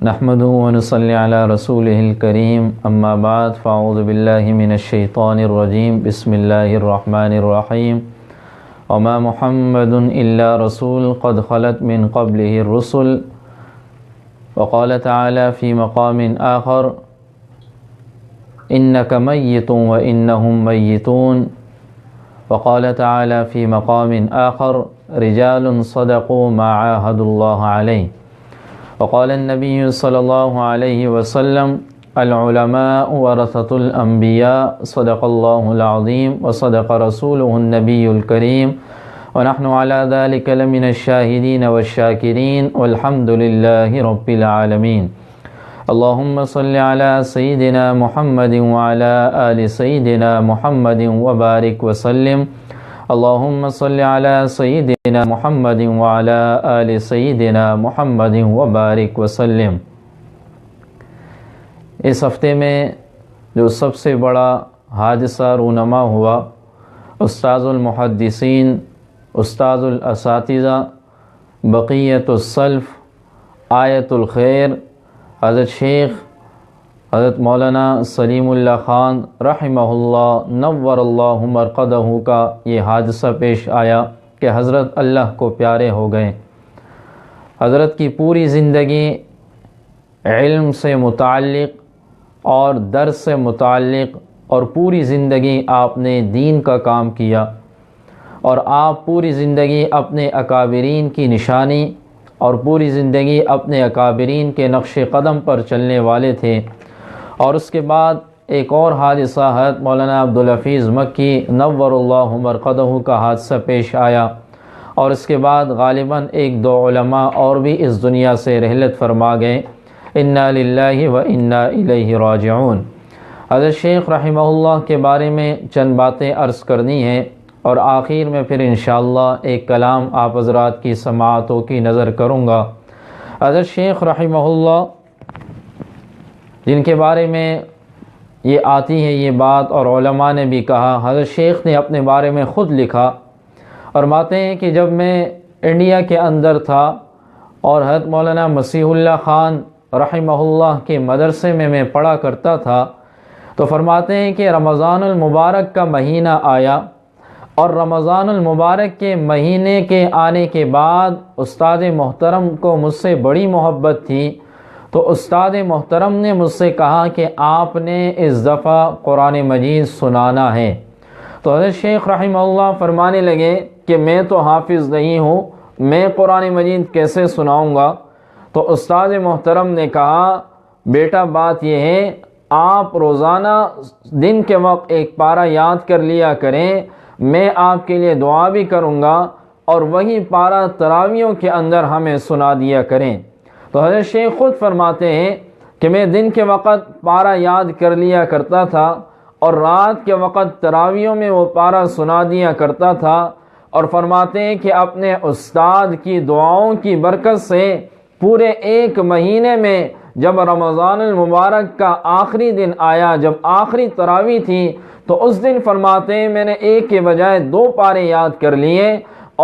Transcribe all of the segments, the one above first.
نحمده ونصلي على رسوله الكريم اما بعد فاعوذ بالله من الشيطان الرجيم بسم الله الرحمن الرحيم وما محمد الا رسول قد خلت من قبله الرسل وقال تعالى في مقام آخر إنك ميت وإنهم ميتون وقال تعالى في مقام آخر رجال صدقوا ما عاهدوا الله عليه وقال النبي صلى الله عليه وسلم العلماء ورثة الأنبياء صدق الله العظيم وصدق رسوله النبي الكريم ونحن على ذلك لمن الشاهدين والشاكرين والحمد لله رب العالمين اللهم صل على سيدنا محمد وعلى آل سيدنا محمد وبارك وسلم اللهم صل على سيدنا محمد وعلى آل سيدنا محمد وبارك وسلم۔ اس ہفتے میں جو سب سے بڑا حادثہ رونما ہوا، استاذ المحدثین، استاذ الاساتذہ، بقیت السلف، آیت الخیر، حضرت شیخ حضرت مولانا سلیم اللہ خان رحمہ اللہ نور اللہ مرقدہ کا یہ حادثہ پیش آیا کہ حضرت اللہ کو پیارے ہو گئے۔ حضرت کی پوری زندگی علم سے متعلق اور درس سے متعلق اور پوری زندگی آپ نے دین کا کام کیا، اور آپ پوری زندگی اپنے اکابرین کی نشانی اور پوری زندگی اپنے اکابرین کے نقش قدم پر چلنے والے تھے۔ اور اس کے بعد ایک اور حادثہ حضرت مولانا عبدالحفیظ مکی نور اللہ مرقدہ کا حادثہ پیش آیا، اور اس کے بعد غالباً ایک دو علماء اور بھی اس دنیا سے رحلت فرما گئے۔ انا للہ و انا الیہ راجعون۔ حضرت شیخ رحمہ اللہ کے بارے میں چند باتیں عرض کرنی ہیں، اور آخر میں پھر انشاءاللہ ایک کلام آپ حضرات کی سماعتوں کی نظر کروں گا۔ حضرت شیخ رحمہ اللہ جن کے بارے میں یہ آتی ہے یہ بات، اور علماء نے بھی کہا، حضرت شیخ نے اپنے بارے میں خود لکھا، فرماتے ہیں کہ جب میں انڈیا کے اندر تھا اور حضرت مولانا مسیح اللہ خان رحمہ اللہ کے مدرسے میں پڑھا کرتا تھا، تو فرماتے ہیں کہ رمضان المبارک کا مہینہ آیا، اور رمضان المبارک کے مہینے کے آنے کے بعد استاد محترم کو مجھ سے بڑی محبت تھی، تو استاد محترم نے مجھ سے کہا کہ آپ نے اس دفعہ قرآن مجید سنانا ہے۔ تو حضرت شیخ رحمہ اللہ فرمانے لگے کہ میں تو حافظ نہیں ہوں، میں قرآن مجید کیسے سناؤں گا؟ تو استاد محترم نے کہا بیٹا بات یہ ہے، آپ روزانہ دن کے وقت ایک پارہ یاد کر لیا کریں، میں آپ کے لیے دعا بھی کروں گا، اور وہی پارہ تراویحوں کے اندر ہمیں سنا دیا کریں۔ تو حضرت شیخ خود فرماتے ہیں کہ میں دن کے وقت پارہ یاد کر لیا کرتا تھا، اور رات کے وقت تراویحوں میں وہ پارہ سنا دیا کرتا تھا، اور فرماتے ہیں کہ اپنے استاد کی دعاؤں کی برکت سے پورے ایک مہینے میں جب رمضان المبارک کا آخری دن آیا، جب آخری تراویح تھی، تو اس دن فرماتے ہیں میں نے ایک کے بجائے 2 پارے یاد کر لیے،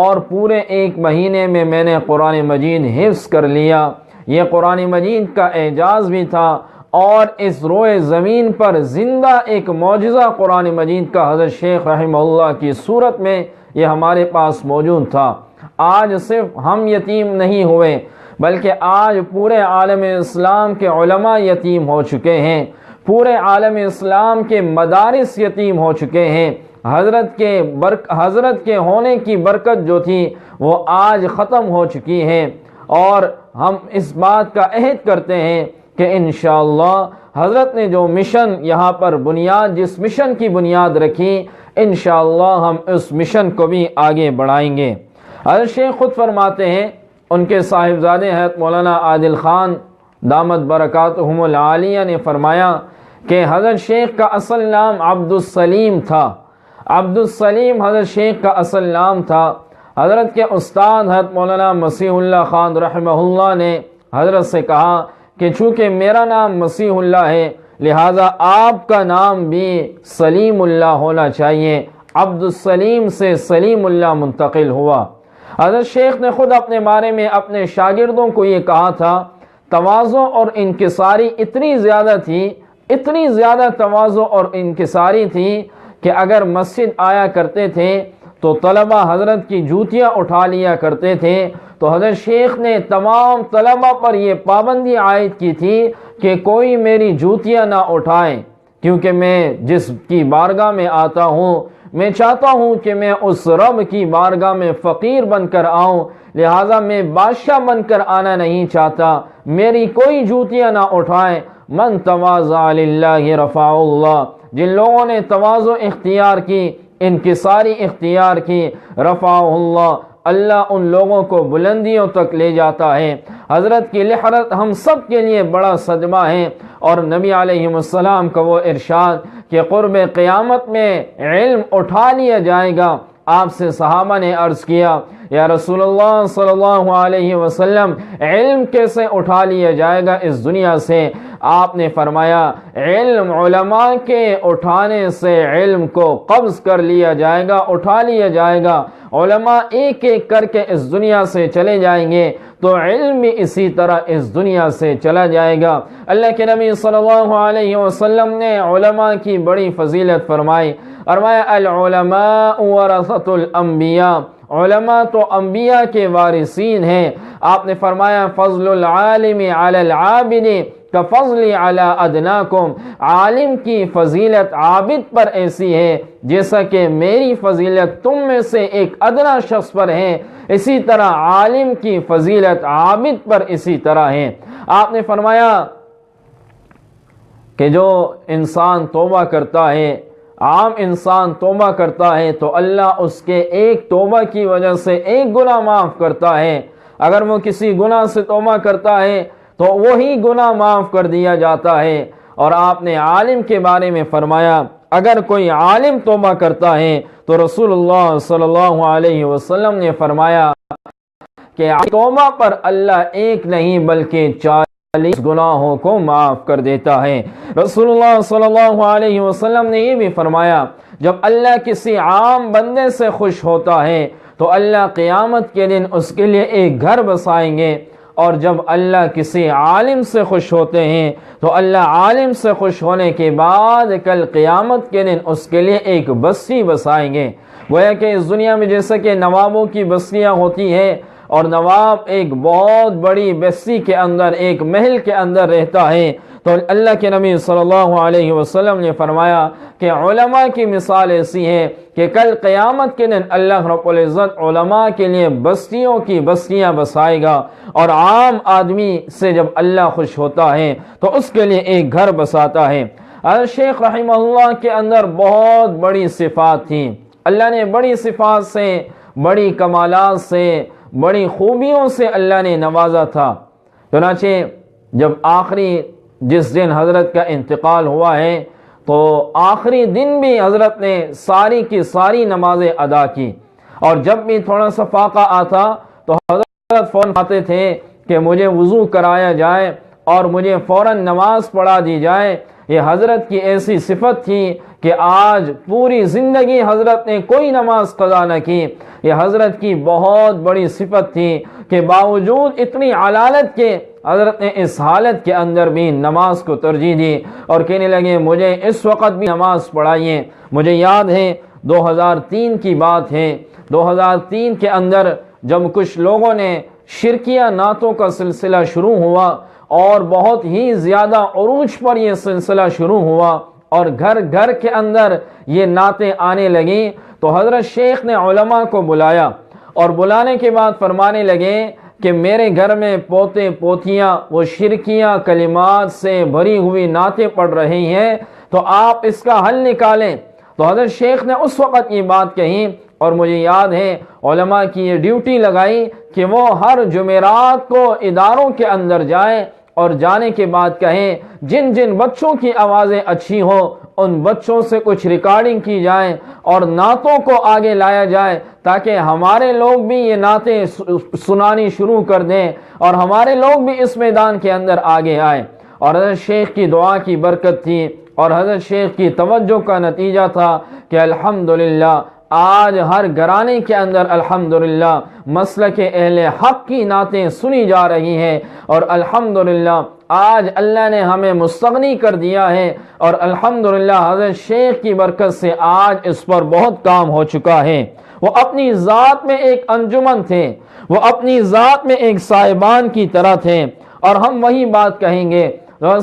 اور پورے ایک مہینے میں میں نے قرآن مجید حفظ کر لیا۔ یہ قرآن مجید کا اعجاز بھی تھا، اور اس روئے زمین پر زندہ ایک معجزہ قرآن مجید کا حضرت شیخ رحمہ اللہ کی صورت میں یہ ہمارے پاس موجود تھا۔ آج صرف ہم یتیم نہیں ہوئے، بلکہ آج پورے عالم اسلام کے علماء یتیم ہو چکے ہیں، پورے عالم اسلام کے مدارس یتیم ہو چکے ہیں۔ حضرت کے ہونے کی برکت جو تھی وہ آج ختم ہو چکی ہے، اور ہم اس بات کا عہد کرتے ہیں کہ انشاءاللہ حضرت نے جو مشن یہاں پر جس مشن کی بنیاد رکھی، انشاءاللہ ہم اس مشن کو بھی آگے بڑھائیں گے۔ حضرت شیخ خود فرماتے ہیں، ان کے صاحبزادے حضرت مولانا عادل خان دامت برکاتہم العالیہ نے فرمایا کہ حضرت شیخ کا اصل نام عبدالسلیم تھا۔ عبدالسلیم حضرت شیخ کا اصل نام تھا۔ حضرت کے استاد حضرت مولانا مسیح اللہ خان رحمہ اللہ نے حضرت سے کہا کہ چونکہ میرا نام مسیح اللہ ہے، لہٰذا آپ کا نام بھی سلیم اللہ ہونا چاہیے۔ عبدالسلیم سے سلیم اللہ منتقل ہوا۔ حضرت شیخ نے خود اپنے بارے میں اپنے شاگردوں کو یہ کہا تھا تواضع اور انکساری اتنی زیادہ تھی، اتنی زیادہ تواضع اور انکساری تھی کہ اگر مسجد آیا کرتے تھے تو طلبہ حضرت کی جوتیاں اٹھا لیا کرتے تھے، تو حضرت شیخ نے تمام طلبہ پر یہ پابندی عائد کی تھی کہ کوئی میری جوتیاں نہ اٹھائیں، کیونکہ میں جس کی بارگاہ میں آتا ہوں میں چاہتا ہوں کہ میں اس رب کی بارگاہ میں فقیر بن کر آؤں، لہٰذا میں بادشاہ بن کر آنا نہیں چاہتا، میری کوئی جوتیاں نہ اٹھائیں۔ من تواضع للہ رفع اللہ، جن لوگوں نے تواضع اختیار کی، انکساری اختیار کی، رفع اللہ، اللہ ان لوگوں کو بلندیوں تک لے جاتا ہے۔ حضرت کی لحرت ہم سب کے لیے بڑا صدمہ ہے، اور نبی علیہ السلام کا وہ ارشاد کہ قرب قیامت میں علم اٹھا لیا جائے گا۔ آپ سے صحابہ نے عرض کیا یا رسول اللہ صلی اللہ علیہ وسلم، علم کیسے اٹھا لیا جائے گا اس دنیا سے؟ آپ نے فرمایا علم علماء کے اٹھانے سے علم کو قبض کر لیا جائے گا، اٹھا لیا جائے گا۔ علماء ایک ایک کر کے اس دنیا سے چلے جائیں گے تو علم بھی اسی طرح اس دنیا سے چلا جائے گا۔ اللہ کے نبی صلی اللہ علیہ وسلم نے علماء کی بڑی فضیلت فرمائی، فرمایا العلماء ورثۃ الانبیاء، علماء تو انبیاء کے وارثین ہیں۔ آپ نے فرمایا فضل العالم علی العابد کفضلی علی ادناکم، عالم کی فضیلت عابد پر ایسی ہے جیسا کہ میری فضیلت تم میں سے ایک ادنا شخص پر ہے، اسی طرح عالم کی فضیلت عابد پر اسی طرح ہے۔ آپ نے فرمایا کہ جو انسان توبہ کرتا ہے، عام انسان توبہ کرتا ہے تو اللہ اس کے ایک توبہ کی وجہ سے ایک گناہ معاف کرتا ہے۔ اگر وہ کسی گناہ سے توبہ کرتا ہے تو وہی گناہ معاف کر دیا جاتا ہے۔ اور آپ نے عالم کے بارے میں فرمایا اگر کوئی عالم توبہ کرتا ہے تو رسول اللہ صلی اللہ علیہ وسلم نے فرمایا کہ توبہ پر اللہ ایک نہیں بلکہ 40 گناہوں کو معاف کر دیتا ہے۔ رسول اللہ صلی اللہ علیہ وسلم نے یہ بھی فرمایا جب اللہ کسی عام بندے سے خوش ہوتا ہے تو اللہ قیامت کے دن اس کے لیے ایک گھر بسائیں گے، اور جب اللہ کسی عالم سے خوش ہوتے ہیں تو اللہ عالم سے خوش ہونے کے بعد کل قیامت کے دن اس کے لیے ایک بستی بسائیں گے۔ گویا کہ اس دنیا میں جیسا کہ نوابوں کی بستیاں ہوتی ہیں، اور نواب ایک بہت بڑی بستی کے اندر، ایک محل کے اندر رہتا ہے، تو اللہ کے نبی صلی اللہ علیہ وسلم نے فرمایا کہ علماء کی مثال ایسی ہے کہ کل قیامت کے دن اللہ رب العزت علماء کے لیے بستیوں کی بستیاں بسائے گا، اور عام آدمی سے جب اللہ خوش ہوتا ہے تو اس کے لیے ایک گھر بساتا ہے۔ حضرت شیخ رحمہ اللہ کے اندر بہت بڑی صفات تھیں، اللہ نے بڑی صفات سے، بڑی کمالات سے، بڑی خوبیوں سے اللہ نے نوازا تھا۔ چنانچہ جب آخری جس دن حضرت کا انتقال ہوا ہے تو آخری دن بھی حضرت نے ساری کی ساری نمازیں ادا کی، اور جب بھی تھوڑا سا فاقہ آتا تو حضرت فوراً آتے تھے کہ مجھے وضو کرایا جائے اور مجھے فوراً نماز پڑھا دی جائے۔ یہ حضرت کی ایسی صفت تھی کہ آج پوری زندگی حضرت نے کوئی نماز قضا نہ کی۔ یہ حضرت کی بہت بڑی صفت تھی کہ باوجود اتنی علالت کے حضرت نے اس حالت کے اندر بھی نماز کو ترجیح دی، اور کہنے لگے مجھے اس وقت بھی نماز پڑھائیے۔ مجھے یاد ہے 2003 کی بات ہے، 2003 کے اندر جب کچھ لوگوں نے شرکیہ نعتوں کا سلسلہ شروع ہوا، اور بہت ہی زیادہ عروج پر یہ سلسلہ شروع ہوا، اور گھر گھر کے اندر یہ نعتیں آنے لگیں، تو حضرت شیخ نے علماء کو بلایا، اور بلانے کے بعد فرمانے لگے کہ میرے گھر میں پوتے پوتیاں وہ شرکیہ کلمات سے بھری ہوئی نعتیں پڑھ رہی ہیں، تو آپ اس کا حل نکالیں۔ تو حضرت شیخ نے اس وقت یہ بات کہی، اور مجھے یاد ہے علماء کی یہ ڈیوٹی لگائی کہ وہ ہر جمعرات کو اداروں کے اندر جائیں، اور جانے کے بعد کہیں جن جن بچوں کی آوازیں اچھی ہوں ان بچوں سے کچھ ریکارڈنگ کی جائے اور نعتوں کو آگے لایا جائے، تاکہ ہمارے لوگ بھی یہ نعتیں سنانی شروع کر دیں اور ہمارے لوگ بھی اس میدان کے اندر آگے آئیں۔ اور حضرت شیخ کی دعا کی برکت تھی، اور حضرت شیخ کی توجہ کا نتیجہ تھا کہ الحمدللہ آج ہر گھرانے کے اندر الحمدللہ مسلک اہل حق کی نعتیں سنی جا رہی ہیں، اور الحمدللہ آج اللہ نے ہمیں مستغنی کر دیا ہے، اور الحمدللہ حضرت شیخ کی برکت سے آج اس پر بہت کام ہو چکا ہے۔ وہ اپنی ذات میں ایک انجمن تھے، وہ اپنی ذات میں ایک صاحبان کی طرح تھے، اور ہم وہی بات کہیں گے۔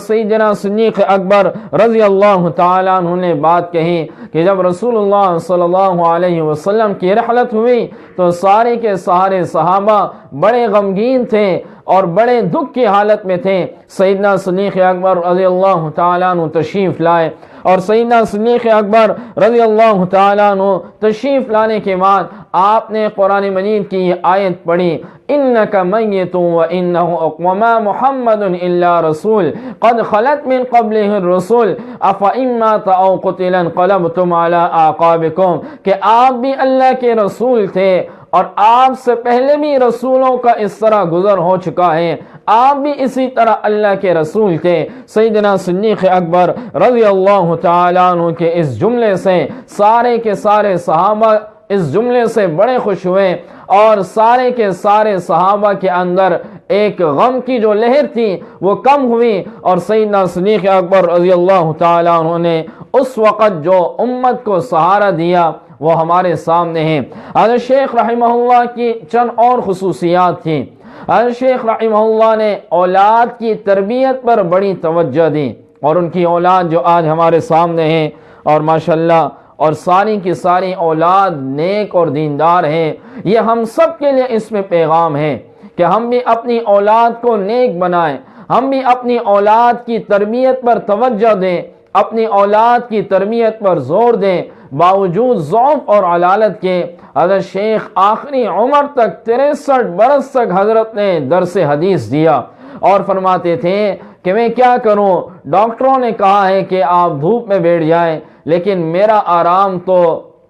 سیدنا صدیق اکبر رضی اللہ تعالیٰ عنہ نے بات کہی کہ جب رسول اللہ صلی اللہ علیہ وسلم کی رحلت ہوئی تو سارے کے سارے صحابہ بڑے غمگین تھے اور بڑے دکھ کی حالت میں تھے۔ سیدنا صدیق اکبر رضی اللہ تعالیٰ عنہ تشریف لائے، اور سیدنا صدیق اکبر رضی اللہ تعالیٰ عنہ تشریف لانے کے بعد آپ نے قرآن مجید کی یہ آیت پڑھی، إِنَّكَ مَيِّتٌ وَمَا مُحَمَّدٌ إِلَّا رَسُولٌ قَدْ خَلَتْ مِن قَبْلِهِ الرُّسُلُ أَفَإِن مَّاتَ أَوْ قُتِلَ انقلبتم عَلَىٰ أَعْقَابِكُم، کہ آپ بھی اللہ کے رسول تھے اور آپ سے پہلے بھی رسولوں کا اس طرح گزر ہو چکا ہے، آپ بھی اسی طرح اللہ کے رسول تھے۔ سیدنا صدیق اکبر رضی اللہ تعالیٰ عنہ کے اس جملے سے سارے کے سارے صحابہ اس جملے سے بڑے خوش ہوئے، اور سارے کے سارے صحابہ کے اندر ایک غم کی جو لہر تھی وہ کم ہوئی، اور سیدنا صدیق اکبر رضی اللہ تعالیٰ عنہ نے اس وقت جو امت کو سہارا دیا وہ ہمارے سامنے ہے۔ حضرت شیخ رحمہ اللہ کی چند اور خصوصیات تھیں۔ حضرت شیخ رحمہ اللہ نے اولاد کی تربیت پر بڑی توجہ دی، اور ان کی اولاد جو آج ہمارے سامنے ہے، اور ماشاءاللہ اور ساری کی ساری اولاد نیک اور دیندار ہیں، یہ ہم سب کے لیے اس میں پیغام ہے کہ ہم بھی اپنی اولاد کو نیک بنائیں، ہم بھی اپنی اولاد کی تربیت پر توجہ دیں، اپنی اولاد کی تربیت پر زور دیں، باوجود ضعف اور علالت کے۔ حضرت شیخ آخری عمر تک 63 برس تک حضرت نے درس حدیث دیا، اور فرماتے تھے کہ میں کیا کروں، ڈاکٹروں نے کہا ہے کہ آپ دھوپ میں بیٹھ جائیں، لیکن میرا آرام تو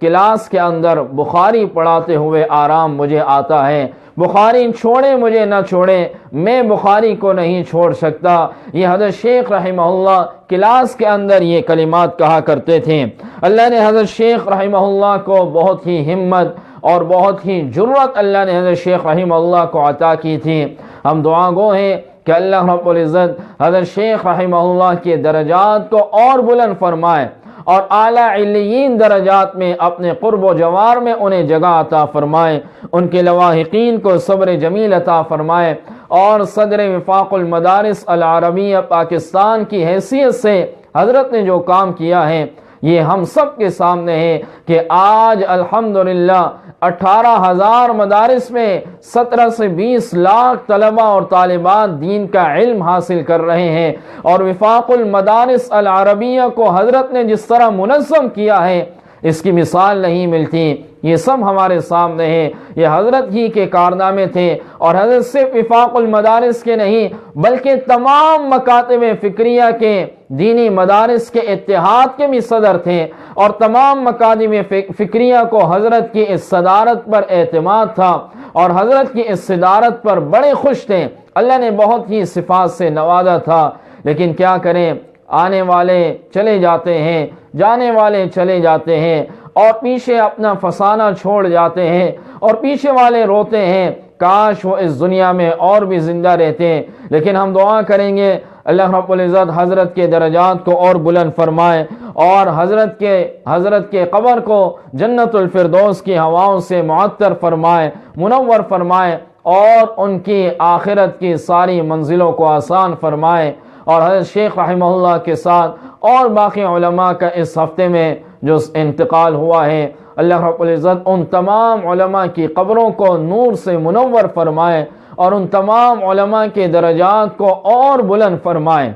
کلاس کے اندر بخاری پڑھاتے ہوئے آرام مجھے آتا ہے، بخاری چھوڑے مجھے نہ چھوڑے، میں بخاری کو نہیں چھوڑ سکتا۔ یہ حضرت شیخ رحمہ اللہ کلاس کے اندر یہ کلمات کہا کرتے تھے۔ اللہ نے حضرت شیخ رحمہ اللہ کو بہت ہی ہمت اور بہت ہی جرأت اللہ نے حضرت شیخ رحمہ اللہ کو عطا کی تھی۔ ہم دعا گو ہیں کہ اللہ رب العزت حضرت شیخ رحمہ اللہ کے درجات کو اور بلند فرمائے، اور اعلیٰ علیین درجات میں اپنے قرب و جوار میں انہیں جگہ عطا فرمائے، ان کے لواحقین کو صبر جمیل عطا فرمائے، اور صدر وفاق المدارس العربیہ پاکستان کی حیثیت سے حضرت نے جو کام کیا ہے یہ ہم سب کے سامنے ہے کہ آج الحمدللہ 18,000 مدارس میں 17 سے 20 لاکھ طلبہ اور طالبات دین کا علم حاصل کر رہے ہیں، اور وفاق المدارس العربیہ کو حضرت نے جس طرح منظم کیا ہے اس کی مثال نہیں ملتی۔ یہ سب ہمارے سامنے ہے، یہ حضرت ہی کے کارنامے تھے، اور حضرت صرف وفاق المدارس کے نہیں بلکہ تمام مکاتب فکریہ کے دینی مدارس کے اتحاد کے بھی صدر تھے، اور تمام مکاتب فکریہ کو حضرت کی اس صدارت پر اعتماد تھا، اور حضرت کی اس صدارت پر بڑے خوش تھے۔ اللہ نے بہت ہی صفات سے نوازا تھا، لیکن کیا کریں، آنے والے چلے جاتے ہیں، جانے والے چلے جاتے ہیں، اور پیچھے اپنا فسانہ چھوڑ جاتے ہیں، اور پیچھے والے روتے ہیں کاش وہ اس دنیا میں اور بھی زندہ رہتے ہیں۔ لیکن ہم دعا کریں گے اللہ رب العزت حضرت کے درجات کو اور بلند فرمائے، اور حضرت کے قبر کو جنت الفردوس کی ہواؤں سے معطر فرمائے، منور فرمائے، اور ان کی آخرت کی ساری منزلوں کو آسان فرمائے۔ اور حضرت شیخ رحمہ اللہ کے ساتھ اور باقی علماء کا اس ہفتے میں جو انتقال ہوا ہے، اللہ رب العزت ان تمام علماء کی قبروں کو نور سے منور فرمائے، اور ان تمام علماء کے درجات کو اور بلند فرمائے۔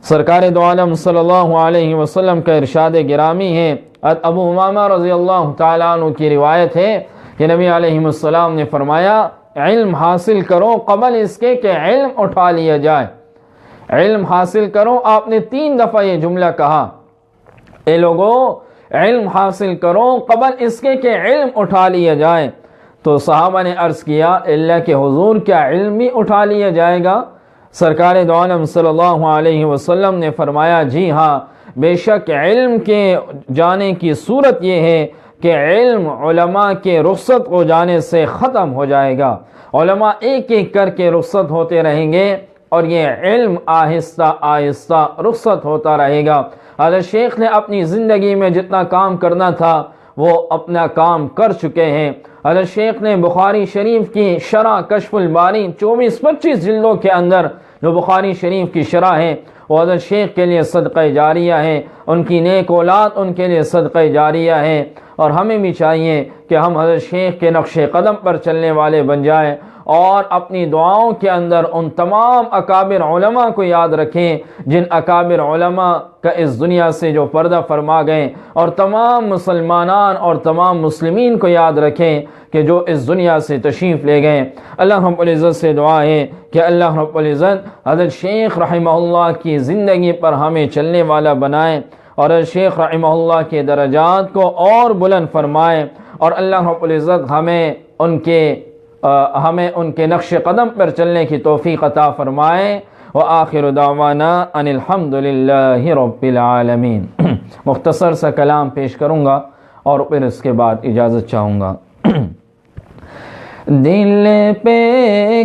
سرکار دو عالم صلی اللہ علیہ وسلم کا ارشاد گرامی ہے، ابو امامہ رضی اللہ تعالیٰ عنہ کی روایت ہے کہ نبی علیہ السلام نے فرمایا، علم حاصل کرو قبل اس کے کہ علم اٹھا لیا جائے۔ علم حاصل کرو، آپ نے 3 دفعہ یہ جملہ کہا، اے لوگو علم حاصل کرو قبل اس کے کہ علم اٹھا لیا جائے۔ تو صحابہ نے عرض کیا، اللہ کے حضور کیا علم بھی اٹھا لیا جائے گا؟ سرکار دو عالم صلی اللہ علیہ وسلم نے فرمایا، جی ہاں، بے شک علم کے جانے کی صورت یہ ہے کہ علم علماء کے رخصت ہو جانے سے ختم ہو جائے گا، علماء ایک ایک کر کے رخصت ہوتے رہیں گے اور یہ علم آہستہ آہستہ رخصت ہوتا رہے گا۔ حضرت شیخ نے اپنی زندگی میں جتنا کام کرنا تھا وہ اپنا کام کر چکے ہیں۔ حضرت شیخ نے بخاری شریف کی شرح کشف الباری 24-25 جلدوں کے اندر جو بخاری شریف کی شرح ہے وہ حضرت شیخ کے لیے صدقہ جاریہ ہے، ان کی نیک اولاد ان کے لیے صدقہ جاریہ ہے، اور ہمیں بھی چاہیے کہ ہم حضرت شیخ کے نقش قدم پر چلنے والے بن جائیں اور اپنی دعاؤں کے اندر ان تمام اکابر علماء کو یاد رکھیں جن اکابر علماء کا اس دنیا سے جو پردہ فرما گئے، اور تمام مسلمانان اور تمام مسلمین کو یاد رکھیں کہ جو اس دنیا سے تشریف لے گئے۔ اللہ رب العزت سے دعا ہے کہ اللہ رب العزت حضرت شیخ رحمہ اللہ کی زندگی پر ہمیں چلنے والا بنائے اور حضرت شیخ رحمہ اللہ کے درجات کو اور بلند فرمائے، اور اللہ رب العزت ہمیں ان کے نقش قدم پر چلنے کی توفیق عطا فرمائے۔ وآخر دعوانا ان الحمد للہ رب العالمین۔ مختصر سا کلام پیش کروں گا اور پھر اس کے بعد اجازت چاہوں گا۔ دل پہ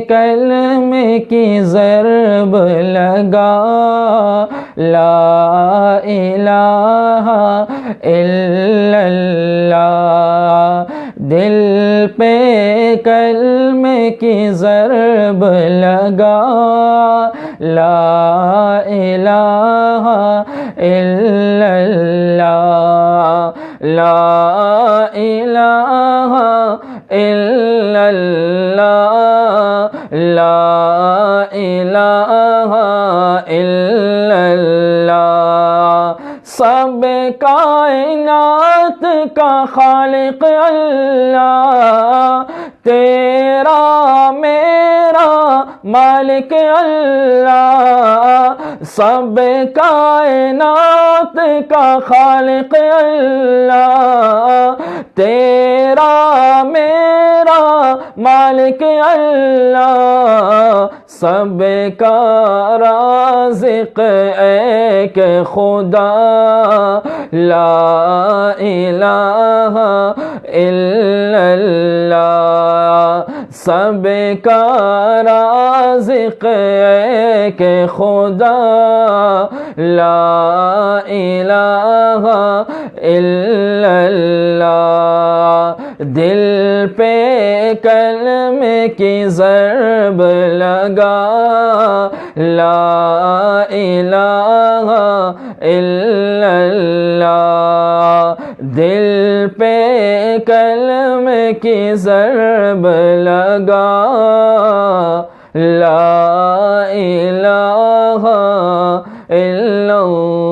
کلمے کی ضرب لگا، لا الہ الا اللہ، دل پہ کلمے کی ضرب لگا، لا الہ الا اللہ، لا الہ الا اللہ، لا الہ الا اللہ۔ سب کائنات کا خالق اللہ، تیرا میرا مالک اللہ، سب کائنات کا خالق اللہ، تیرا میرا مالک اللہ، سب کا رازق ایک خدا، لا الہ الا اللہ، سب کا رازق ایک خدا، لا الہ الا اللہ۔ دل پہ کلمے کی ضرب لگا، لا الہ الا اللہ، دل پہ کلمے کی ضرب لگا، لا الہ الا اللہ۔